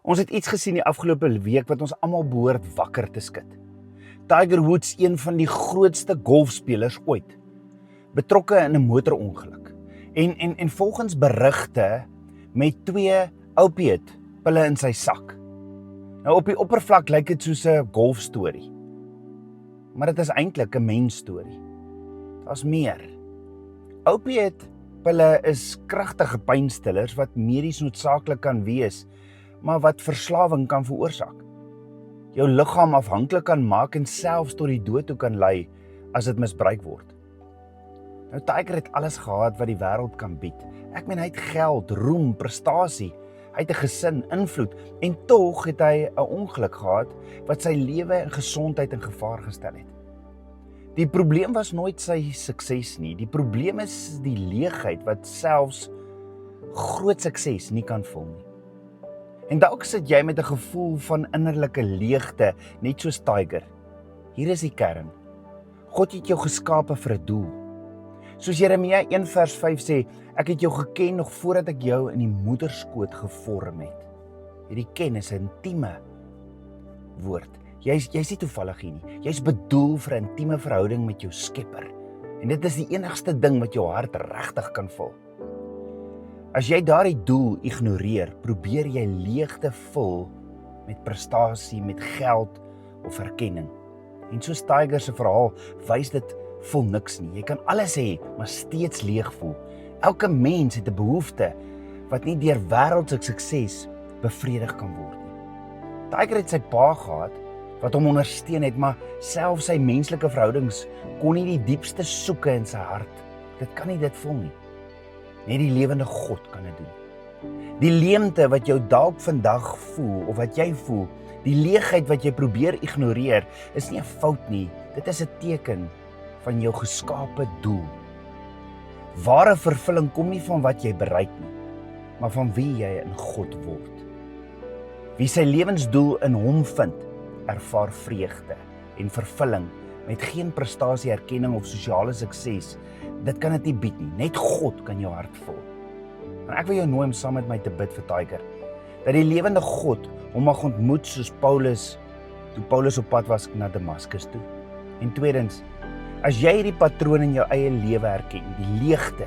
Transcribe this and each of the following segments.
Ons het iets gesien die afgelope week wat ons almal behoort wakker te skud. Tiger Woods, een van die grootste golfspelers ooit, betrokke in 'n motorongeluk. En volgens berigte met 2 opiëtpille in sy sak. Nou op die oppervlak lyk dit soos 'n golfstorie. Maar dit is eintlik 'n mensstorie. Daar's meer. Opiëtpille is kragtige pynstillers wat medies noodsaaklik kan wees, maar wat verslawing kan veroorsaak. Jou liggaam afhanklik kan maak en selfs tot die dood toe kan lei as dit misbruik word. Nou Tiger het alles gehad wat die wêreld kan bied. Ek meen hy het geld, roem, prestasie, hy het 'n gesin, invloed en tog het hy 'n ongeluk gehad wat sy lewe en gesondheid in gevaar gestel het. Die probleem was nooit sy sukses nie. Die probleem is die leegheid wat selfs groot sukses nie kan vul nie. En dalk sit jy met 'n gevoel van innerlike leegte, net soos Tiger. Hier is die kern. God het jou geskape vir 'n doel. Soos Jeremia 1:5 sê, ek het jou geken nog voordat ek jou in die moederskoot gevorm het. Hierdie ken is 'n intieme woord. Jy's nie toevallig hier nie. Jy's bedoel vir 'n intieme verhouding met jou Skepper. En dit is die enigste ding wat jou hart regtig kan vul. As jy daardie doel ignoreer, probeer jy leegte vul met prestasie, met geld of erkenning. En soos Tiger se verhaal wys dit vul niks nie. Jy kan alles hê, maar steeds leeg voel. Elke mens het 'n behoefte wat nie deur wêreldse sukses bevredig kan word nie. Tiger het sy pa gehad wat hom ondersteun het, maar selfs sy menslike verhoudings kon nie die diepste soeke in sy hart. Dit kan nie dit vul nie. Net die lewende God kan dit doen. Die leemte wat jou dalk vandag voel of wat jy voel, die leegheid wat jy probeer ignoreer, is nie 'n fout nie. Dit is 'n teken van jou geskape doel. Ware vervulling kom nie van wat jy bereik nie, maar van wie jy in God word. Wie sy lewensdoel in hom vind, ervaar vreugde en vervulling met geen prestasie, erkenning of sosiale sukses. Dit kan dit nie bied nie. Net God kan jou hart vul. En ek wil jou nooi om saam met my te bid vir Tiger, dat die lewende God hom mag ontmoet soos Paulus, toe Paulus op pad was na Damaskus toe. En tweedens, as jy hierdie patroon in jou eie lewe herken, die leegte,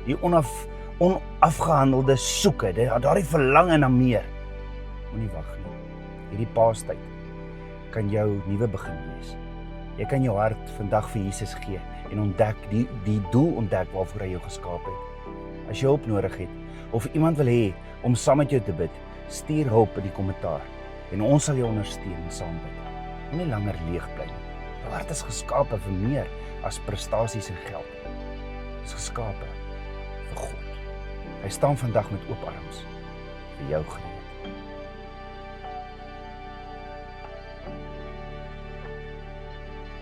die onafgehandelde soeke, daardie verlange na meer, moenie wag nie. Hierdie Paastyd kan jou nuwe begin wees. Jy kan jou hart vandag vir Jesus gee en ontdek die doel ontdek waarvoor hy jou geskaap het. As jy hulp nodig het of iemand wil hê om saam met jou te bid, stuur hulp in die kommentaar en ons sal jou ondersteun en saam bid. Moenie langer leeg bly nie. Jou hart is geskape vir meer as prestasies en geld. Is geskape vir God. Hy staan vandag met oop arms vir jou gereed.